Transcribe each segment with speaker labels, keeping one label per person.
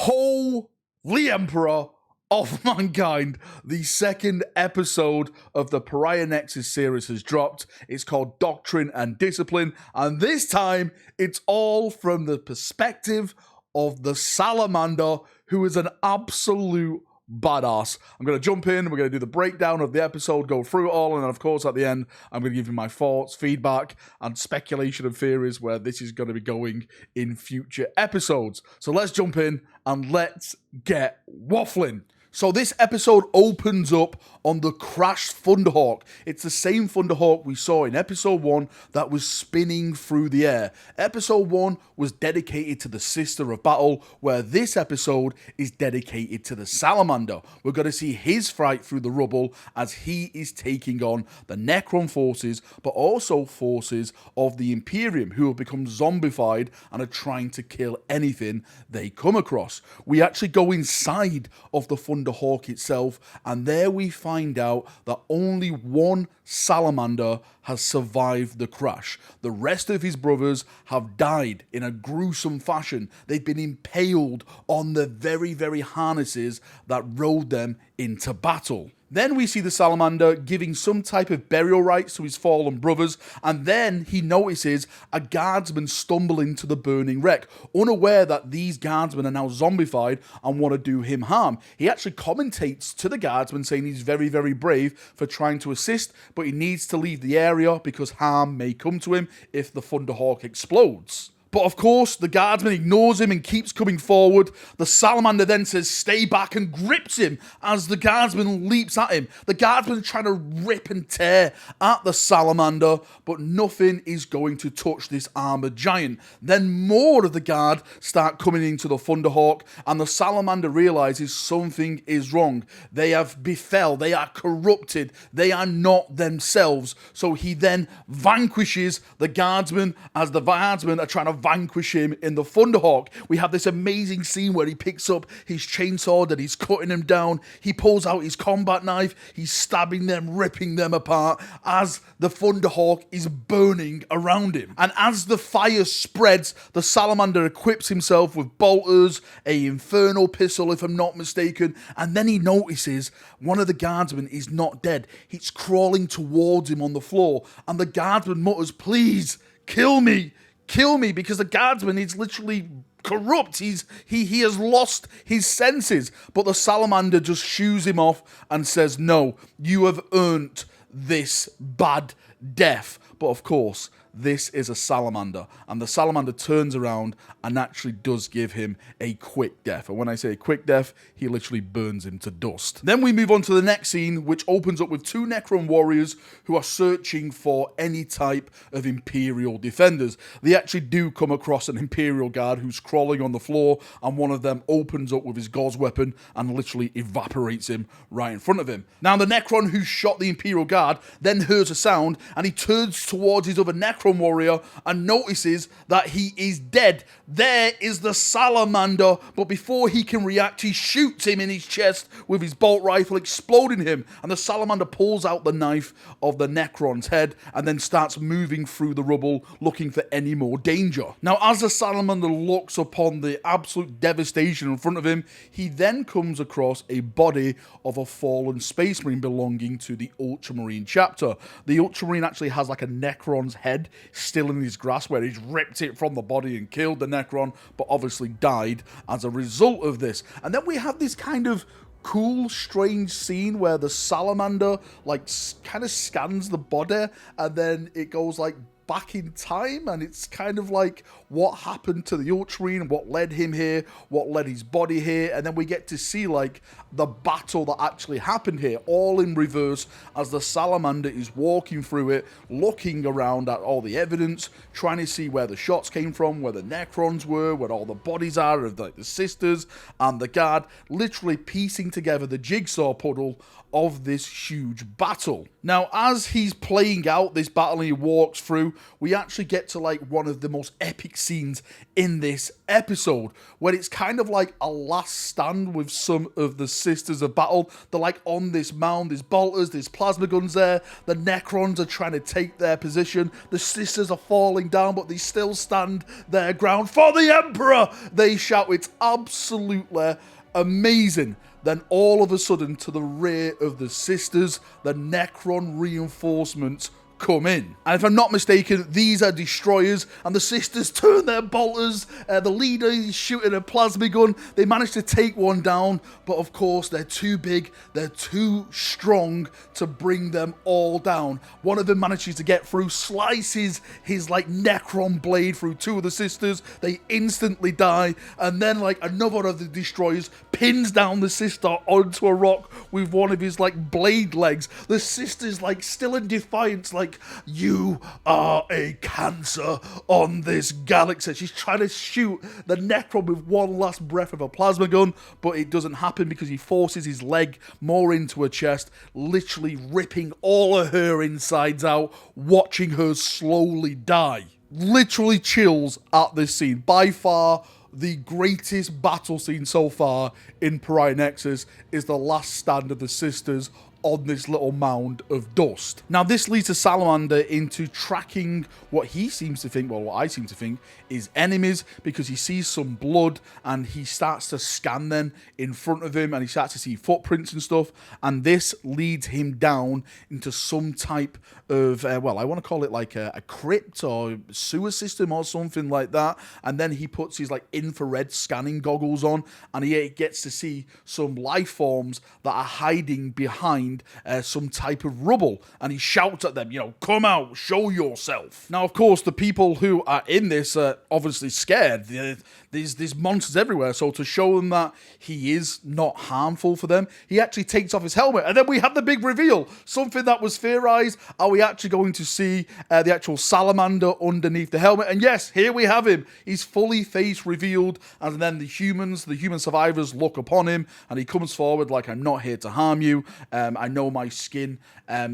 Speaker 1: Holy Emperor of Mankind, the second episode of the Pariah Nexus series has dropped. It's called Doctrine and Discipline, and this time it's all from the perspective of the Salamander, who is an absolute badass. I'm going to jump in, we're going to do the breakdown of the episode, go through it all, and then of course at the end I'm going to give you my thoughts, feedback, and speculation and theories where this is going to be going in future episodes. So let's jump in and let's get waffling. So this episode opens up on the crashed Thunderhawk. It's the same Thunderhawk we saw in episode 1 that was spinning through the air. Episode 1 was dedicated to the Sister of Battle, where this episode is dedicated to the Salamander. We're going to see his fight through the rubble as he is taking on the Necron forces, but also forces of the Imperium, who have become zombified and are trying to kill anything they come across. We actually go inside of the Thunderhawk itself, and there we find out that only one Salamander has survived the crash. The rest of his brothers have died in a gruesome fashion. They've been impaled on the very harnesses that rode them into battle. Then we see the Salamander giving some type of burial rites to his fallen brothers, and then he notices a guardsman stumble into the burning wreck, unaware that these guardsmen are now zombified and want to do him harm. He actually commentates to the guardsman saying he's very brave for trying to assist, but he needs to leave the area because harm may come to him if the Thunderhawk explodes. But of course, the guardsman ignores him and keeps coming forward. The Salamander then says, "Stay back," and grips him as the guardsman leaps at him. The guardsman is trying to rip and tear at the Salamander, but nothing is going to touch this armored giant. Then more of the guard start coming into the Thunderhawk, and the Salamander realizes something is wrong. They have befell, they are corrupted, they are not themselves. So he then vanquishes the guardsman as the guardsmen are trying to vanquish him in the Thunderhawk. We have this amazing scene where he picks up his chainsaw and he's cutting him down. He pulls out his combat knife. He's stabbing them, ripping them apart as the Thunderhawk is burning around him. And as the fire spreads, the Salamander equips himself with bolters, a infernal pistol if I'm not mistaken, and then he notices one of the guardsmen is not dead. He's crawling towards him on the floor, and the guardsman mutters, "Please, kill me. Kill me," because the guardsman is literally corrupt. He has lost his senses. But the Salamander just shoos him off and says, "No, you have earned this bad death." But of course, this is a Salamander, and the Salamander turns around and actually does give him a quick death. And when I say a quick death, he literally burns him to dust. Then we move on to the next scene, which opens up with two Necron warriors who are searching for any type of Imperial defenders. They actually do come across an Imperial guard who's crawling on the floor, and one of them opens up with his gauze weapon and literally evaporates him right in front of him. Now, the Necron who shot the Imperial guard then hears a sound, and he turns towards his other Necron warrior and notices that he is dead. There is the Salamander, but before he can react, he shoots him in his chest with his bolt rifle, exploding him, and the Salamander pulls out the knife of the Necron's head and then starts moving through the rubble looking for any more danger. Now, as the Salamander looks upon the absolute devastation in front of him, he then comes across a body of a fallen Space Marine belonging to the Ultramarine chapter. The Ultramarine actually has like a Necron's head still in his grasp, where he's ripped it from the body and killed the Necron, but obviously died as a result of this. And then we have this kind of cool, strange scene where the Salamander like kind of scans the body, and then it goes like back in time, and it's kind of like what happened to the Ultramarine, what led him here, what led his body here, and then we get to see like the battle that actually happened here, all in reverse, as the Salamander is walking through it, looking around at all the evidence, trying to see where the shots came from, where the Necrons were, where all the bodies are of like the sisters and the guard, literally piecing together the jigsaw puzzle of this huge battle. Now, as he's playing out this battle and he walks through, we actually get to like one of the most epic scenes in this episode, where it's kind of like a last stand with some of the Sisters of Battle. They're like on this mound, there's bolters, there's plasma guns there, the Necrons are trying to take their position, the Sisters are falling down, but they still stand their ground for the Emperor, they shout. It's absolutely amazing. Then all of a sudden, to the rear of the Sisters, the Necron reinforcements come in. And if I'm not mistaken, these are destroyers, and the Sisters turn their bolters. The leader is shooting a plasma gun. They manage to take one down, but of course they're too big, they're too strong to bring them all down. One of them manages to get through, slices his like Necron blade through two of the Sisters. They instantly die, and then like another of the destroyers pins down the Sister onto a rock with one of his like blade legs. The Sister's like still in defiance, like, you are a cancer on this galaxy. She's trying to shoot the Necron with one last breath of a plasma gun, but it doesn't happen because he forces his leg more into her chest, literally ripping all of her insides out, watching her slowly die. Literally chills at this scene. By far, the greatest battle scene so far in Pariah Nexus is the last stand of the Sisters on this little mound of dust. Now, this leads to Salamander into tracking what he seems to think, well, what I seem to think, is enemies, because he sees some blood and he starts to scan them in front of him and he starts to see footprints and stuff, and this leads him down into some type of, well, I want to call it like a crypt or sewer system or something like that, and then he puts his like infrared scanning goggles on and he gets to see some life forms that are hiding behind some type of rubble, and he shouts at them, you know, come out, show yourself. Now, of course, the people who are in this are obviously scared. There's monsters everywhere, so to show them that he is not harmful for them, he actually takes off his helmet, and then we have the big reveal. Something that was theorized, are we actually going to see the actual Salamander underneath the helmet? And yes, here we have him. He's fully face revealed, and then the human survivors look upon him, and he comes forward like, I'm not here to harm you. I know my skin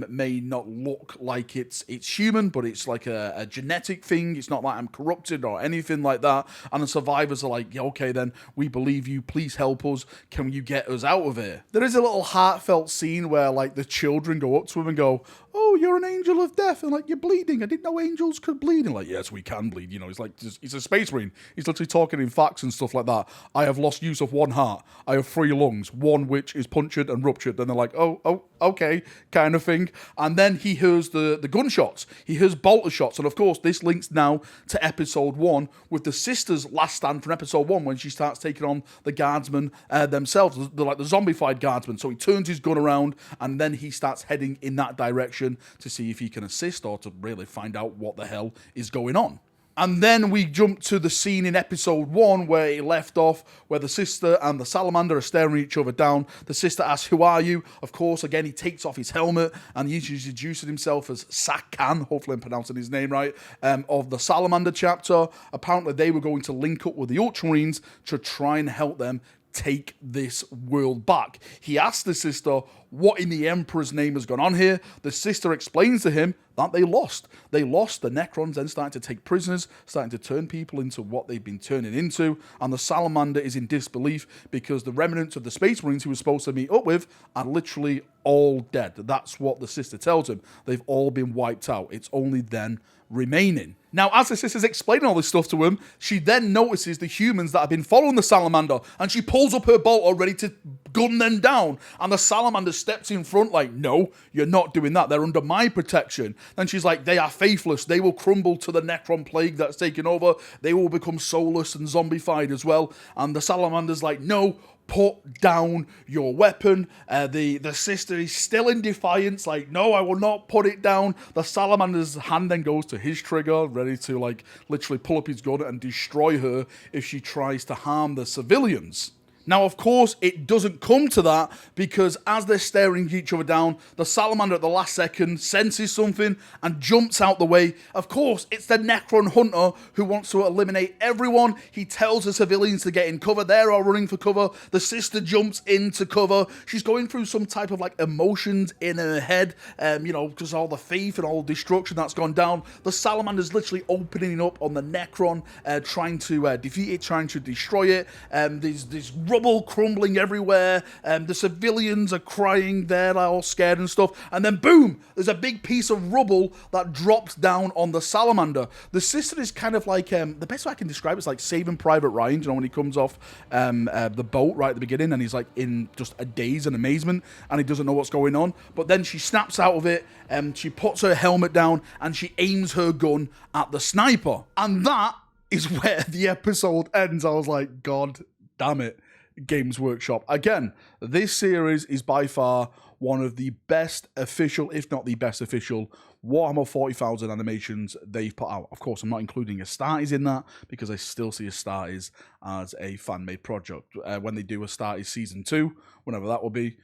Speaker 1: may not look like it's human, but it's like a genetic thing. It's not like I'm corrupted or anything like that. And the survivors are like, yeah, okay, then we believe you. Please help us. Can you get us out of here? There is a little heartfelt scene where like the children go up to him and go, oh, you're an angel of death, and like, you're bleeding. I didn't know angels could bleed. And like, yes, we can bleed. You know, he's like, he's a space marine. He's literally talking in facts and stuff like that. I have lost use of one heart. I have 3 lungs, one which is punctured and ruptured. Then they're like, oh, okay, kind of thing. And then he hears the gunshots. He hears bolter shots. And of course, this links now to episode 1 with the Sisters' last stand from episode 1 when she starts taking on the guardsmen themselves. They're like the zombified guardsmen. So he turns his gun around and then he starts heading in that direction to see if he can assist or to really find out what the hell is going on. And then we jump to the scene in episode 1 where it left off, where the Sister and the Salamander are staring each other down. The Sister asks, who are you? Of course, again, he takes off his helmet and he's introducing himself as Sakan, hopefully I'm pronouncing his name right, of the Salamander chapter. Apparently, they were going to link up with the Ultramarines to try and help them take this world back. He asks the Sister what in the Emperor's name has gone on here. The Sister explains to him that they lost. They lost. The Necrons then starting to take prisoners, starting to turn people into what they've been turning into, and the Salamander is in disbelief because the remnants of the Space Marines he was supposed to meet up with are literally all dead. That's what the Sister tells him. They've all been wiped out. It's only then remaining. Now, as the Sister's explaining all this stuff to him, she then notices the humans that have been following the Salamander, and she pulls up her bolter ready to gun them down, and the Salamander steps in front like, no, you're not doing that. They're under my protection. Then she's like, they are faithless. They will crumble to the Necron plague that's taken over. They will become soulless and zombified as well. And the Salamander's like, no, put down your weapon. The Sister is still in defiance, like, no, I will not put it down. The Salamander's hand then goes to his trigger, ready to like literally pull up his gun and destroy her if she tries to harm the civilians. Now, of course, it doesn't come to that because as they're staring each other down, the Salamander at the last second senses something and jumps out the way. Of course, it's the Necron Hunter who wants to eliminate everyone. He tells the civilians to get in cover. They're all running for cover. The sister jumps into cover. She's going through some type of like emotions in her head, because all the faith and all the destruction that's gone down. The Salamander's literally opening up on the Necron, trying to defeat it, trying to destroy it. There's rubble crumbling everywhere. The civilians are crying. They're all scared and stuff. And then boom, there's a big piece of rubble that drops down on the Salamander. The sister is kind of like, the best way I can describe it is like Saving Private Ryan, when he comes off the boat right at the beginning and he's like in just a daze and amazement and he doesn't know what's going on. But then she snaps out of it and she puts her helmet down and she aims her gun at the sniper. And that is where the episode ends. I was like, God damn it. Games Workshop. Again, this series is by far one of the best official, if not the best official, Warhammer 40,000 animations they've put out. Of course, I'm not including Astartes in that because I still see Astartes as a fan-made project. When they do Astartes Season 2, whenever that will be,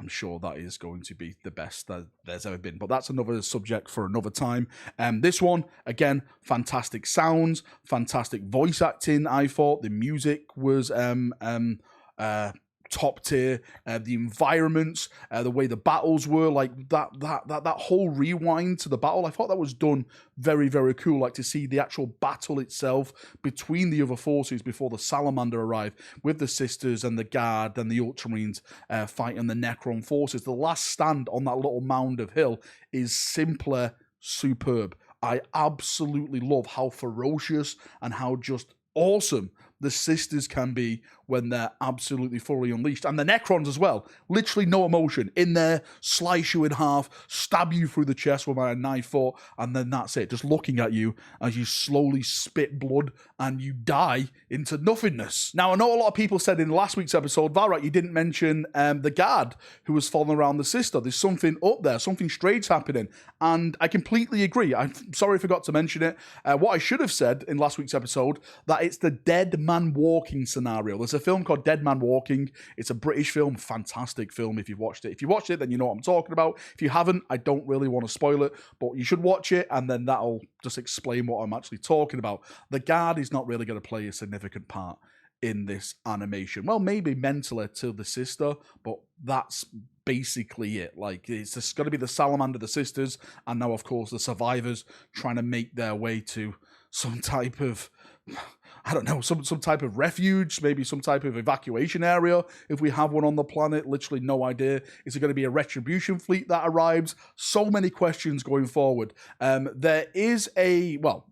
Speaker 1: I'm sure that is going to be the best that there's ever been. But that's another subject for another time. This one, again, fantastic sounds, fantastic voice acting, I thought. The music was top tier. The environments, the way the battles were, like that whole rewind to the battle, I thought that was done very, very cool. Like to see the actual battle itself between the other forces before the Salamander arrived, with the Sisters and the Guard and the Ultramarines fighting the Necron forces. The last stand on that little mound of hill is simply superb. I absolutely love how ferocious and how just awesome the Sisters can be when they're absolutely fully unleashed. And the Necrons as well. Literally no emotion. In there, slice you in half, stab you through the chest with a knife foot, and then that's it. Just looking at you as you slowly spit blood and you die into nothingness. Now, I know a lot of people said in last week's episode, Valrak, you didn't mention the Guard who was following around the sister. There's something up there, something strange happening. And I completely agree. I'm sorry I forgot to mention it. What I should have said in last week's episode, that it's the Dead Man Walking scenario. There's a film called Dead Man Walking. It's a British film, fantastic film if you've watched it. If you watched it, then you know what I'm talking about. If you haven't, I don't really want to spoil it, but you should watch it, and then that'll just explain what I'm actually talking about. The Guard is not really going to play a significant part in this animation. Well, maybe mentally to the sister, but that's basically it. Like, it's just going to be the Salamander, the Sisters, and now, of course, the survivors trying to make their way to some type of, I don't know, some type of refuge, maybe some type of evacuation area, if we have one on the planet. Literally no idea. Is it going to be a retribution fleet that arrives? So many questions going forward. There is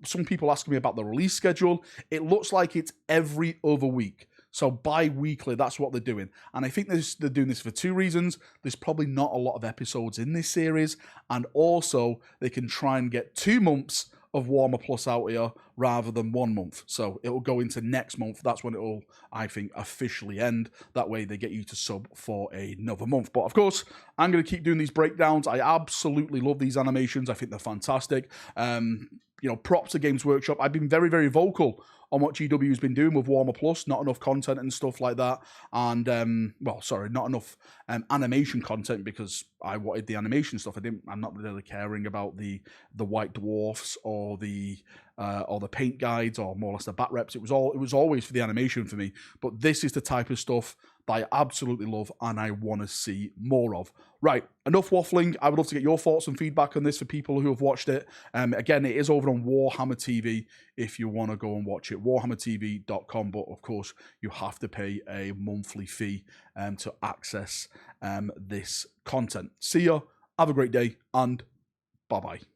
Speaker 1: some people asking me about the release schedule. It looks like it's every other week. So bi-weekly, that's what they're doing. And I think they're doing this for two reasons. There's probably not a lot of episodes in this series. And also, they can try and get 2 months of Warhammer Plus out here rather than 1 month. So it'll go into next month. That's when it'll, I think, officially end. That way they get you to sub for another month. But of course, I'm going to keep doing these breakdowns. I absolutely love these animations. I think they're fantastic. Props to Games Workshop. I've been very, very vocal on what GW's been doing with Warhammer Plus. Not enough content and stuff like that. And, not enough animation content, because I wanted the animation stuff. I'm not really caring about the White Dwarfs or the paint guides, or more or less the bat reps. It was always for the animation for me. But this is the type of stuff that I absolutely love and I want to see more of. Right, enough waffling. I would love to get your thoughts and feedback on this for people who have watched it. Again, it is over on Warhammer TV if you want to go and watch it. WarhammerTV.com, but of course, you have to pay a monthly fee to access this content. See ya, have a great day, and bye-bye.